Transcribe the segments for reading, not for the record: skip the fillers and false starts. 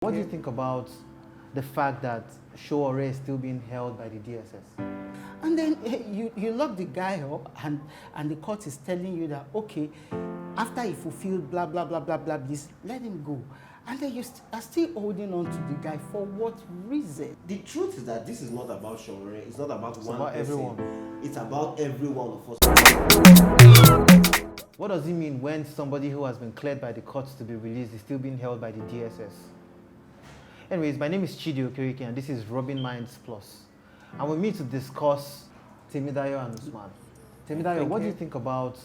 What do you think about the fact that Sowore is still being held by the DSS? And then you lock the guy up and the court is telling you that, okay, after he fulfilled blah, blah, blah, blah, blah, this, let him go. And then you are still holding on to the guy. For what reason? The truth is that this is not about Sowore. It's not about It's one about person. everyone. It's about every one of us. What does it mean when somebody who has been cleared by the courts to be released is still being held by the DSS? Anyways, my name is Chidi Okereke and this is Robin Minds Plus. And with me to discuss Temidayo and Usman. Temidayo, what do you think about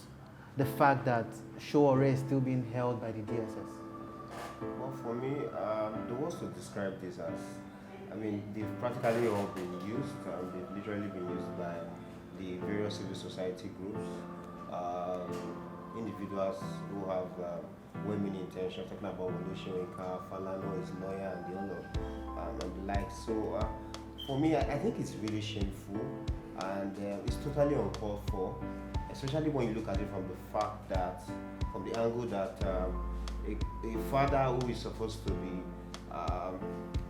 the fact that Sowore is still being held by the DSS? Well, for me, the words to describe this as, they've practically all been used. They've literally been used by the various civil society groups, individuals who have women intentions, talking about Omoyele Sowore, Falano, his lawyer, and the other, and the like. So, for me, I think it's really shameful, and it's totally uncalled for, especially when you look at it from the angle that a father who is supposed to be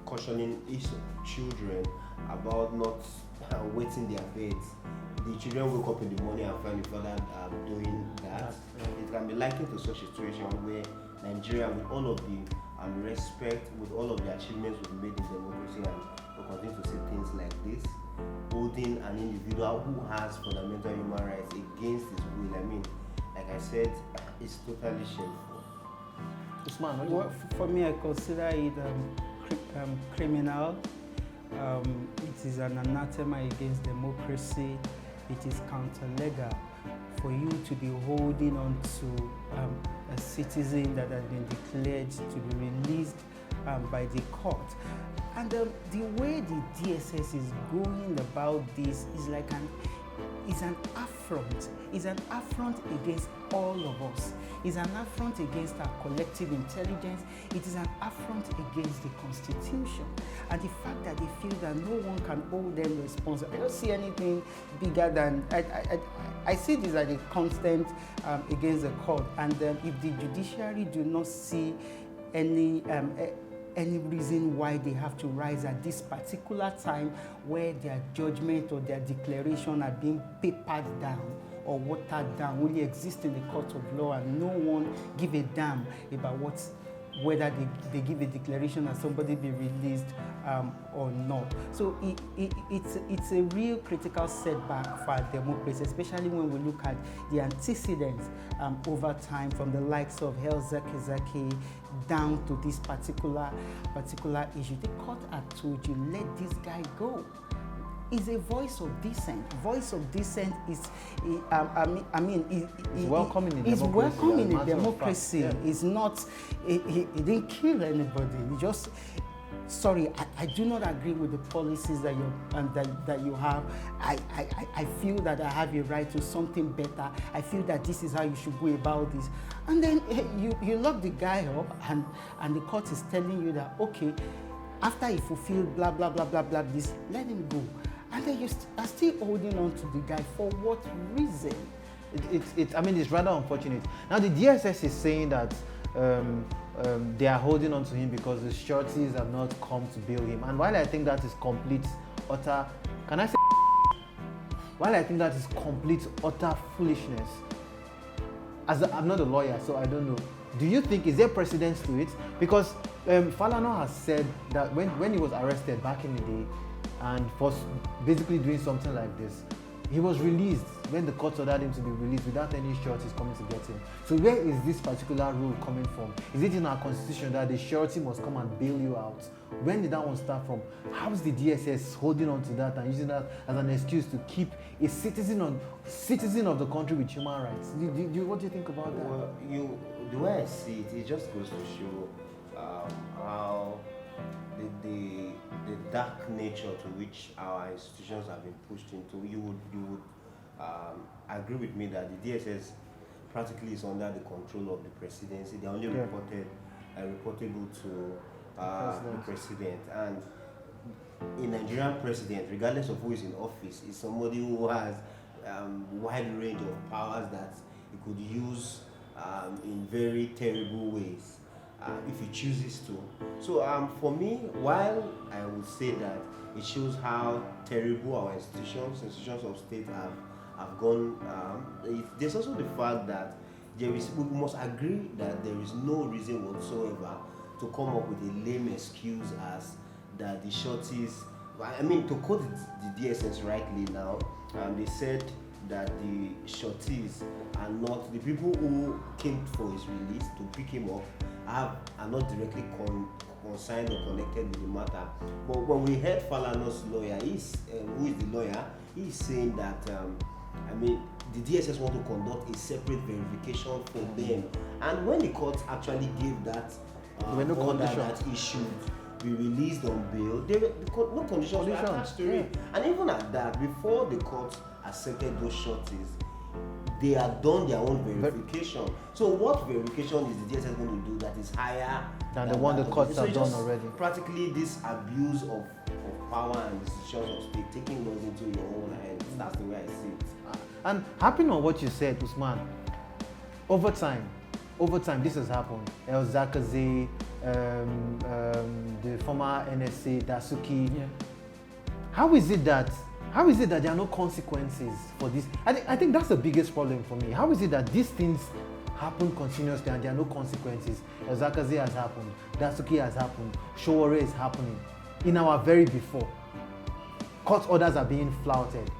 cautioning his children about not wetting their beds. The children wake up in the morning and find the father doing that. It can be likened to such a situation where Nigeria, with all of the respect, with all of the achievements we've made in democracy, and we continue to see things like this, holding an individual who has fundamental human rights against his will. Like I said, it's totally shameful. Usman, what do you think? For me, I consider it criminal. It is an anathema against democracy. It is counter-legal for you to be holding on to a citizen that has been declared to be released by the court. And the way the DSS is going about this is like an affront. It's an affront against all of us. It's an affront against our collective intelligence. It is an affront against the Constitution. And the fact that they feel that no one can hold them responsible. I don't see anything bigger than, I see this as a constant against the court. And if the judiciary do not see any reason why they have to rise at this particular time where their judgment or their declaration are being papered down or watered down, only exist in the court of law, and no one give a damn about whether they give a declaration and somebody be released or not. So it's a real critical setback for our democracy, especially when we look at the antecedents over time, from the likes of Zaki down to this particular issue. The court had told you, let this guy go. Is a voice of dissent. Voice of dissent is, It's welcome in a it's democracy. welcome in as a matter of democracy. fact. Yeah. It's not. He didn't kill anybody. He just. Sorry, I do not agree with the policies that you have. I feel that I have a right to something better. I feel that this is how you should go about this. And then you lock the guy up, and the court is telling you that, okay, after he fulfilled blah, blah, blah, blah, blah, this, let him go. And then you are still holding on to the guy. For what reason? It's rather unfortunate. Now the DSS is saying that they are holding on to him because the sureties have not come to bail him. And while I think that is utter foolishness, I'm not a lawyer, so I don't know. Do you think, is there precedence to it? Because Falano has said that when he was arrested back in the day and for basically doing something like this, he was released when the court ordered him to be released without any sureties coming to get him. So where is this particular rule coming from? Is it in our constitution that the surety must come and bail you out? When did that one start from? How is the DSS holding on to that and using that as an excuse to keep a citizen of the country with human rights? What do you think about that? Well, the way I see it, it just goes to show how the dark nature to which our institutions have been pushed into. You would agree with me that the DSS practically is under the control of the presidency. They are only reportable to the president. And a Nigerian president, regardless of who is in office, is somebody who has wide range of powers that he could use in very terrible ways. if he chooses to. So for me, while I would say that it shows how terrible our institutions of state have gone, there's also the fact that we must agree that there is no reason whatsoever to come up with a lame excuse as that the shorties, I mean, to quote the DSS rightly now, they said that the shorties are not the people who came for his release to pick him up are not directly concerned or connected with the matter. But when we heard Falana's lawyer, who is the lawyer, he's saying that the DSS want to conduct a separate verification for them, and when the court actually gave that order that he should be released on bail, no conditions were attached to it. And even at that, before the court accepted those shorties, they had done their own verification. So what verification is the DSS going to do that is higher than the one the courts have done already? Practically this abuse of power and institutions of state, taking laws into your own hands. That's the way I see it. And happening on what you said, Usman, over time, this has happened. El Zakazi, the former NSA, Dasuki. Yeah. How is it that there are no consequences for this? I think that's the biggest problem for me. How is it that these things happen continuously and there are no consequences? El Zakazi has happened, Dasuki has happened, Sowore is happening in our very before. Court orders are being flouted.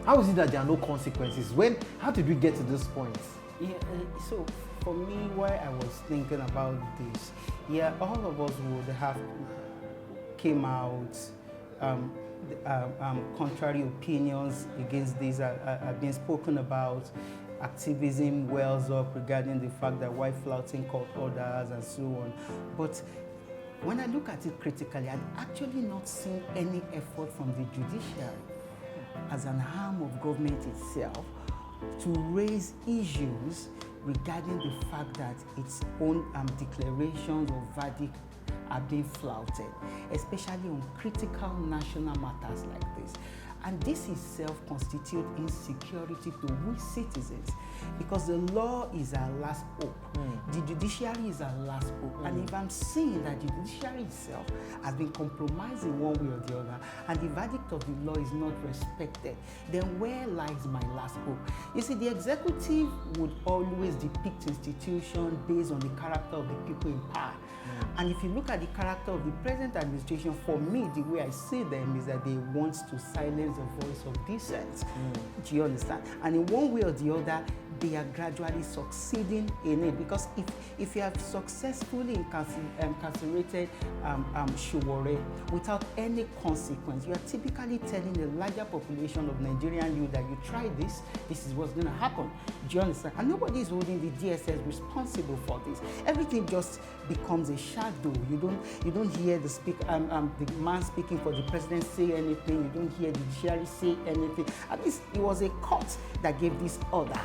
How is it that there are no consequences? How did we get to this point? Yeah, so for me, why I was thinking about this, all of us would have came out, contrary opinions against this have been spoken about. Activism wells up regarding the fact that why flouting court orders and so on. But when I look at it critically, I've actually not seen any effort from the judiciary as an arm of government itself to raise issues regarding the fact that its own declarations or verdicts are being flouted, especially on critical national matters like this. And this itself constitutes insecurity to we citizens, because the law is our last hope. The judiciary is our last hope. And if I'm seeing that the judiciary itself has been compromised in one way or the other, and the verdict of the law is not respected, then where lies my last hope? You see, the executive would always depict institutions based on the character of the people in power. And if you look at the character of the present administration, for me, the way I see them is that they want to silence the voice of dissent. Do you understand? And in one way or the other, they are gradually succeeding in it, because if you have successfully incarcerated Sowore without any consequence, you are typically telling the larger population of Nigerian youth that you try this is what's going to happen. Do you understand? And nobody is holding the DSS responsible for this. Everything just becomes a shadow. You don't hear the man speaking for the president say anything. You don't hear the judiciary say anything. At least it was a court that gave this order.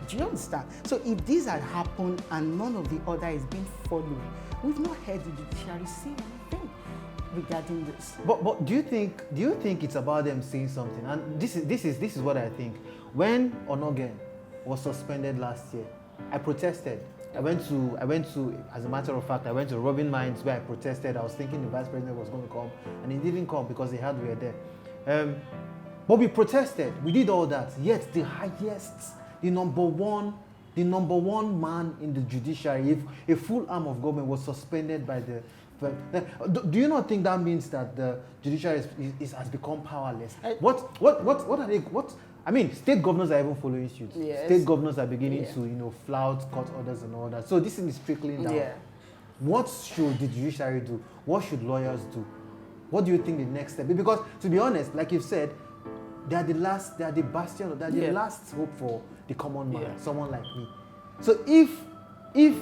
Do you understand? So if this had happened and none of the order is being followed, we've not heard the judiciary say anything regarding this. But do you think it's about them saying something? And this is what I think. When Onogen was suspended last year, I protested. I went to, as a matter of fact, I went to Robin Mines where I protested. I was thinking the vice president was going to come, and he didn't come because they heard we were there. But we protested. We did all that. Yet the highest, the number one man in the judiciary, if a full arm of government was suspended by the. Do you not think that means that the judiciary has become powerless? What are they? I mean, state governors are even following suit. Yes. State governors are beginning to flout court orders and all that. So this is trickling down. Yeah. What should the judiciary do? What should lawyers do? What do you think the next step is? Because to be honest, like you've said, they are the last hope for the common man, someone like me. So if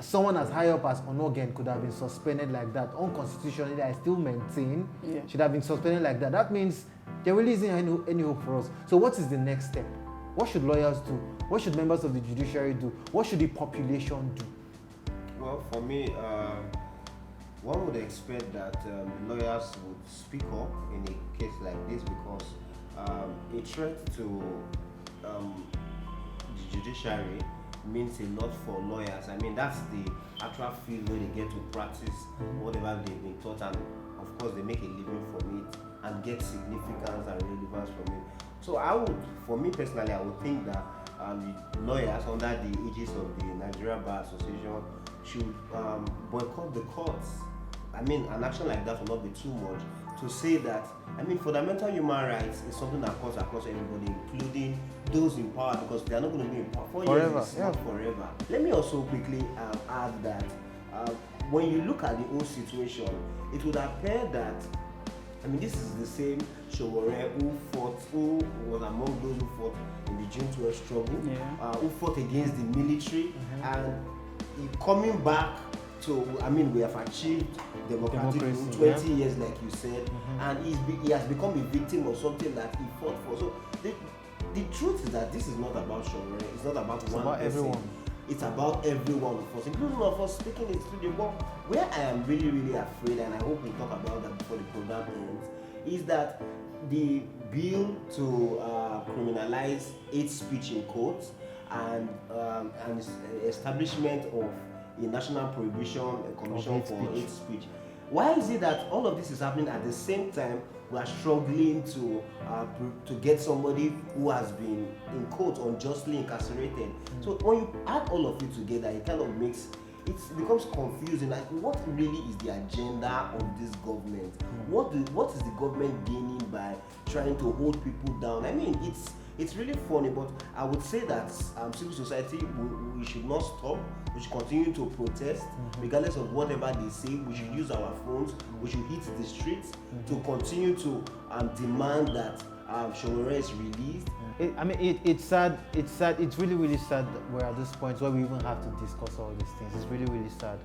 someone as high up as Onogen could have been suspended like that, unconstitutionally, I still maintain, should have been suspended like that, that means there really isn't any hope for us. So what is the next step? What should lawyers do? What should members of the judiciary do? What should the population do? Well, for me, one would expect that lawyers would speak up in a case like this, because a threat to the judiciary means a lot for lawyers. I mean, that's the actual field where they get to practice whatever they've been taught, and of course they make a living from it and get significance and relevance from it. So I would, for me personally, I would think that the lawyers under the aegis of the Nigeria Bar Association should boycott the courts. I mean, an action like that will not be too much to say that, I mean, fundamental human rights is something that cuts across everybody, including those in power, because they are not going to be in power Forever, years, not forever. Let me also quickly add that when you look at the whole situation, it would appear that, I mean, this is the same Sowore who was among those who fought in the June 12 struggle, who fought against the military, and coming back to, I mean, we have achieved democratic rule 20 years, like you said, and he has become a victim of something that he fought for. So the truth is that this is not about Sowore, it's not about one person. Everyone. It's about every one of us, including all of us speaking in studio. But where I am really, really afraid, and I hope we talk about that before the program ends, is that the bill to criminalize hate speech in courts and establishment of a national prohibition commission for hate speech. Why is it that all of this is happening at the same time we are struggling to get somebody who has been in court unjustly incarcerated? So when you add all of it together, it kind of becomes confusing. Like, what really is the agenda of this government? What is the government gaining by trying to hold people down? I mean, it's really funny, but I would say that civil society, we should not stop. We should continue to protest, regardless of whatever they say. We should use our phones. We should hit the streets to continue to demand that Sowore is released. It's sad. It's really, really sad that we're at this point where we even have to discuss all these things. It's really, really sad.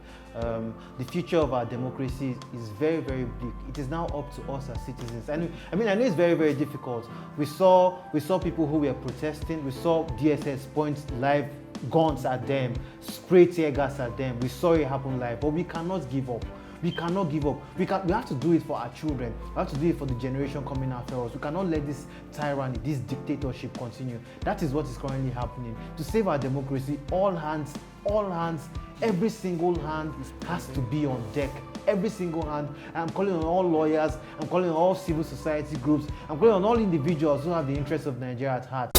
The future of our democracy is very, very bleak. It is now up to us as citizens. And I know it's very, very difficult. We saw people who were protesting. We saw DSS point live guns at them, spray tear gas at them. We saw it happen live, but we cannot give up. We cannot give up. We have to do it for our children. We have to do it for the generation coming after us. We cannot let this tyranny, this dictatorship continue. That is what is currently happening. To save our democracy, all hands, every single hand has to be on deck. Every single hand. I'm calling on all lawyers. I'm calling on all civil society groups. I'm calling on all individuals who have the interests of Nigeria at heart.